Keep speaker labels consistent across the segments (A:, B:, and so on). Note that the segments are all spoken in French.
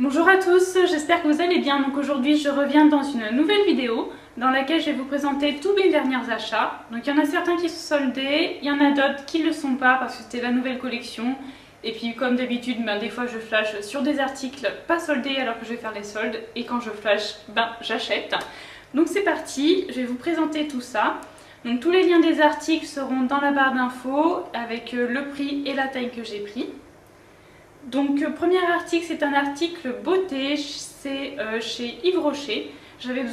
A: Bonjour à tous, j'espère que vous allez bien. Donc aujourd'hui je reviens dans une nouvelle vidéo dans laquelle je vais vous présenter tous mes derniers achats. Donc il y en a certains qui sont soldés, il y en a d'autres qui ne le sont pas parce que c'était la nouvelle collection. Et puis comme d'habitude, des fois je flash sur des articles pas soldés alors que je vais faire les soldes. Et quand je flash, j'achète. Donc c'est parti, je vais vous présenter tout ça. Donc tous les liens des articles seront dans la barre d'infos avec le prix et la taille que j'ai pris. Donc premier article, c'est un article beauté, c'est chez Yves Rocher. J'avais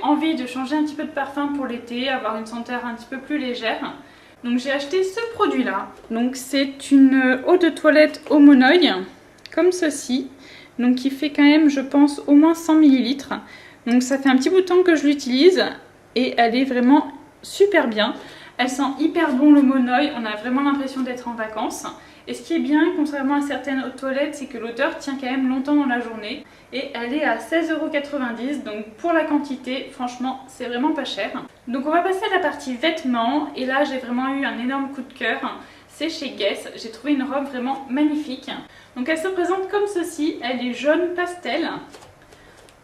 A: envie de changer un petit peu de parfum pour l'été, avoir une senteur un petit peu plus légère. Donc j'ai acheté ce produit là. Donc c'est une eau de toilette Homonoï, comme ceci. Donc qui fait quand même, je pense, au moins 100 ml. Donc ça fait un petit bout de temps que je l'utilise et elle est vraiment super bien. Elle sent hyper bon l'Homonoï, on a vraiment l'impression d'être en vacances. Et ce qui est bien, contrairement à certaines eaux de toilette, c'est que l'odeur tient quand même longtemps dans la journée. Et elle est à 16,90 €, donc pour la quantité, franchement, c'est vraiment pas cher. Donc on va passer à la partie vêtements. Et là, j'ai vraiment eu un énorme coup de cœur. C'est chez Guess. J'ai trouvé une robe vraiment magnifique. Donc elle se présente comme ceci. Elle est jaune pastel.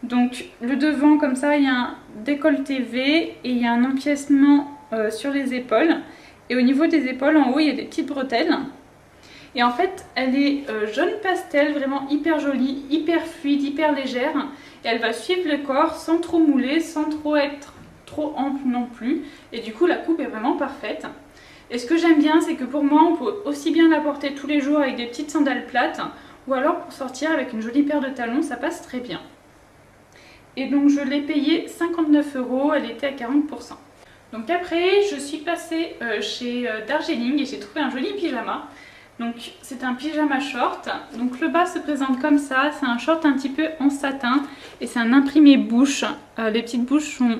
A: Donc le devant, comme ça, il y a un décolleté V et il y a un empiècement sur les épaules. Et au niveau des épaules, en haut, il y a des petites bretelles. Et en fait, elle est jaune pastel, vraiment hyper jolie, hyper fluide, hyper légère. Et elle va suivre le corps sans trop mouler, sans trop être trop ample non plus. Et du coup, la coupe est vraiment parfaite. Et ce que j'aime bien, c'est que pour moi, on peut aussi bien la porter tous les jours avec des petites sandales plates. Ou alors pour sortir avec une jolie paire de talons, ça passe très bien. Et donc je l'ai payée 59 €, elle était à 40%. Donc après, je suis passée chez Darjeeling et j'ai trouvé un joli pyjama. Donc c'est un pyjama short, donc le bas se présente comme ça, c'est un short un petit peu en satin et c'est un imprimé bouche. Les petites bouches sont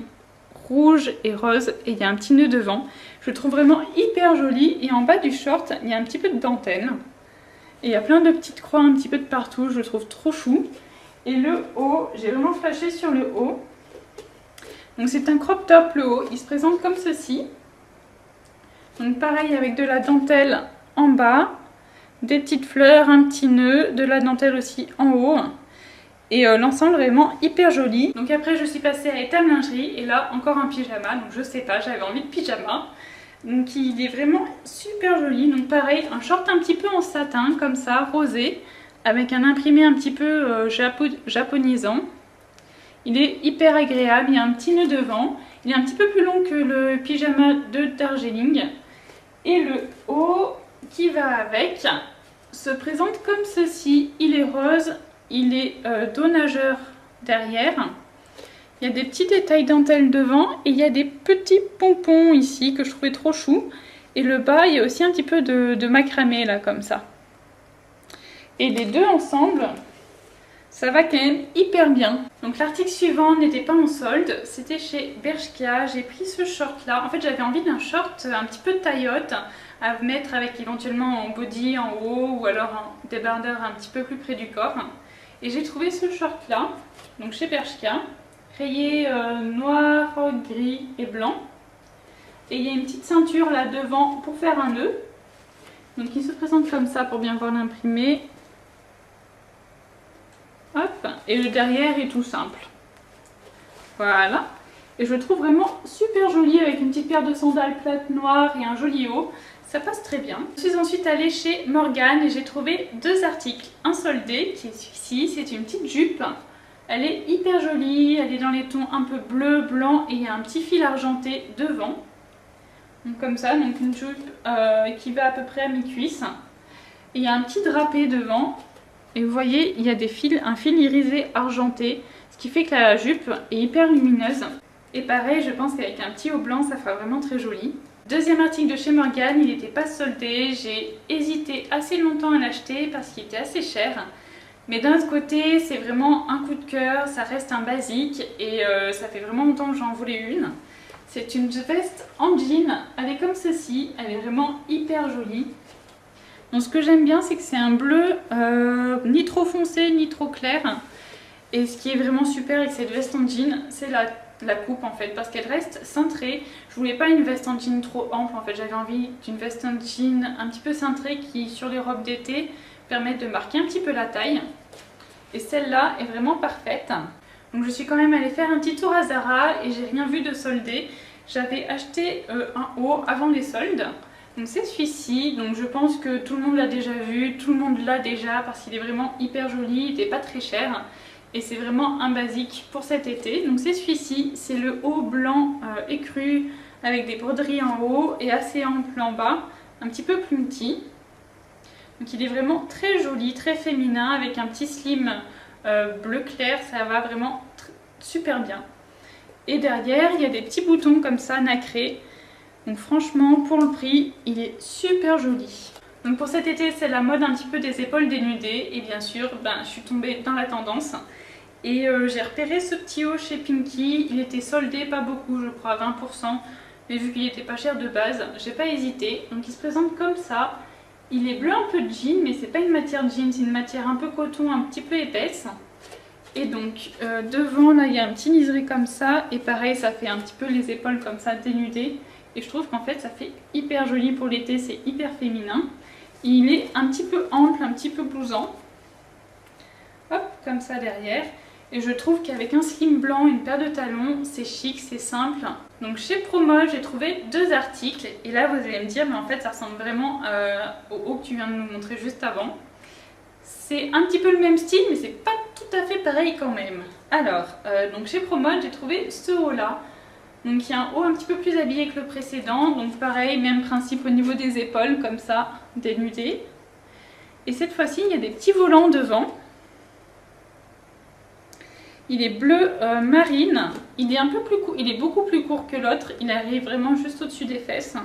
A: rouges et roses et il y a un petit nœud devant. Je le trouve vraiment hyper joli et en bas du short il y a un petit peu de dentelle. Et il y a plein de petites croix un petit peu de partout, je le trouve trop chou. Et le haut, j'ai vraiment flashé sur le haut. Donc c'est un crop top le haut, il se présente comme ceci. Donc pareil avec de la dentelle en bas. Des petites fleurs, un petit nœud, de la dentelle aussi en haut. Et l'ensemble vraiment hyper joli. Donc après je suis passée à Étable Lingerie et là encore un pyjama. Donc je sais pas, j'avais envie de pyjama. Donc il est vraiment super joli. Donc pareil, un short un petit peu en satin comme ça, rosé. Avec un imprimé un petit peu japonisant. Il est hyper agréable, il y a un petit nœud devant. Il est un petit peu plus long que le pyjama de Darjeeling. Et le haut qui va avec se présente comme ceci. Il est rose, il est dos nageur derrière. Il y a des petits détails dentelle devant et il y a des petits pompons ici que je trouvais trop chou. Et le bas, il y a aussi un petit peu de macramé là comme ça. Et les deux ensemble, ça va quand même hyper bien. Donc l'article suivant n'était pas en solde, c'était chez Bershka. J'ai pris ce short là. En fait j'avais envie d'un short un petit peu taillotte à mettre avec éventuellement en body en haut ou alors un débardeur un petit peu plus près du corps. Et j'ai trouvé ce short là, donc chez Bershka, rayé noir, gris et blanc. Et il y a une petite ceinture là devant pour faire un nœud. Donc il se présente comme ça pour bien voir l'imprimé. Hop, et le derrière est tout simple. Voilà. Et je le trouve vraiment super joli avec une petite paire de sandales plates noires et un joli haut. Ça passe très bien. Je suis ensuite allée chez Morgan et j'ai trouvé deux articles. Un soldé qui est celui-ci, c'est une petite jupe. Elle est hyper jolie, elle est dans les tons un peu bleu, blanc et il y a un petit fil argenté devant. Donc comme ça, donc une jupe qui va à peu près à mi-cuisse. Et il y a un petit drapé devant. Et vous voyez, il y a un fil irisé argenté, ce qui fait que la jupe est hyper lumineuse. Et pareil, je pense qu'avec un petit haut blanc, ça fera vraiment très joli. Deuxième article de chez Morgan, il n'était pas soldé. J'ai hésité assez longtemps à l'acheter parce qu'il était assez cher. Mais d'un autre côté, c'est vraiment un coup de cœur, ça reste un basique et ça fait vraiment longtemps que j'en voulais une. C'est une veste en jean, elle est comme ceci, elle est vraiment hyper jolie. Donc ce que j'aime bien, c'est que c'est un bleu ni trop foncé ni trop clair. Et ce qui est vraiment super avec cette veste en jean, c'est la coupe en fait, parce qu'elle reste cintrée. Je voulais pas une veste en jean trop ample en fait, j'avais envie d'une veste en jean un petit peu cintrée qui sur les robes d'été permettent de marquer un petit peu la taille. et celle-là est vraiment parfaite. Donc je suis quand même allée faire un petit tour à Zara et j'ai rien vu de soldé. J'avais acheté un haut avant les soldes. Donc c'est celui-ci, donc je pense que tout le monde l'a déjà vu, tout le monde l'a déjà parce qu'il est vraiment hyper joli, il n'était pas très cher. Et c'est vraiment un basique pour cet été. Donc c'est celui-ci, c'est le haut blanc écru avec des broderies en haut et assez ample en bas, un petit peu plus petit. Donc il est vraiment très joli, très féminin avec un petit slim bleu clair, ça va vraiment super bien. Et derrière il y a des petits boutons comme ça nacrés. Donc franchement pour le prix il est super joli. Donc pour cet été c'est la mode un petit peu des épaules dénudées et bien sûr je suis tombée dans la tendance. Et j'ai repéré ce petit haut chez Pinky, il était soldé pas beaucoup je crois 20%. Mais vu qu'il était pas cher de base, j'ai pas hésité. Donc il se présente comme ça. Il est bleu un peu de jean, mais c'est pas une matière jean, c'est une matière un peu coton, un petit peu épaisse. Et donc devant là il y a un petit liseré comme ça. Et pareil ça fait un petit peu les épaules comme ça dénudées. Et je trouve qu'en fait ça fait hyper joli pour l'été, c'est hyper féminin. Il est un petit peu ample, un petit peu blousant. Hop, comme ça derrière. Et je trouve qu'avec un slim blanc, une paire de talons, c'est chic, c'est simple. Donc chez Promode, j'ai trouvé 2 articles. Et là, vous allez me dire, mais en fait, ça ressemble vraiment au haut que tu viens de nous montrer juste avant. C'est un petit peu le même style, mais c'est pas tout à fait pareil quand même. Alors, donc chez Promode, j'ai trouvé ce haut-là. Donc il y a un haut un petit peu plus habillé que le précédent. Donc pareil, même principe au niveau des épaules, comme ça, dénudé. Et cette fois-ci, il y a des petits volants devant. Il est bleu marine, il est un peu plus court, il est beaucoup plus court que l'autre, il arrive vraiment juste au-dessus des fesses.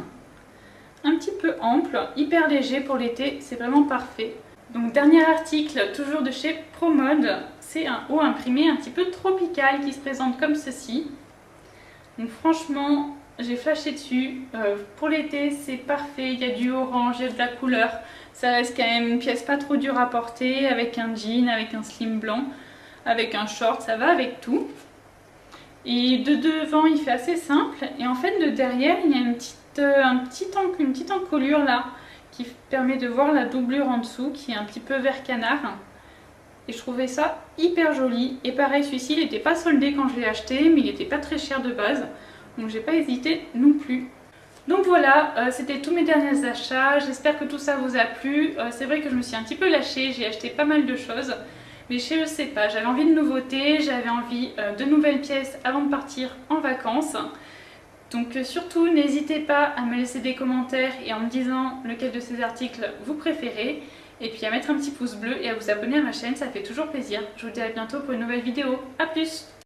A: Un petit peu ample, hyper léger pour l'été, c'est vraiment parfait. Donc dernier article, toujours de chez Promode, c'est un haut imprimé un petit peu tropical qui se présente comme ceci. Donc franchement, j'ai flashé dessus, pour l'été c'est parfait, il y a du orange, il y a de la couleur. Ça reste quand même une pièce pas trop dure à porter, avec un jean, avec un slim blanc. Avec un short, ça va avec tout. Et de devant, il fait assez simple. Et en fait, de derrière, il y a une petite encolure là qui permet de voir la doublure en dessous qui est un petit peu vert canard. Et je trouvais ça hyper joli. Et pareil, celui-ci, il n'était pas soldé quand je l'ai acheté, mais il n'était pas très cher de base. Donc j'ai pas hésité non plus. Donc voilà, c'était tous mes derniers achats. J'espère que tout ça vous a plu. C'est vrai que je me suis un petit peu lâchée, j'ai acheté pas mal de choses. Mais je sais pas, j'avais envie de nouveautés, j'avais envie de nouvelles pièces avant de partir en vacances. Donc surtout n'hésitez pas à me laisser des commentaires et en me disant lequel de ces articles vous préférez. Et puis à mettre un petit pouce bleu et à vous abonner à ma chaîne, ça fait toujours plaisir. Je vous dis à bientôt pour une nouvelle vidéo. A plus!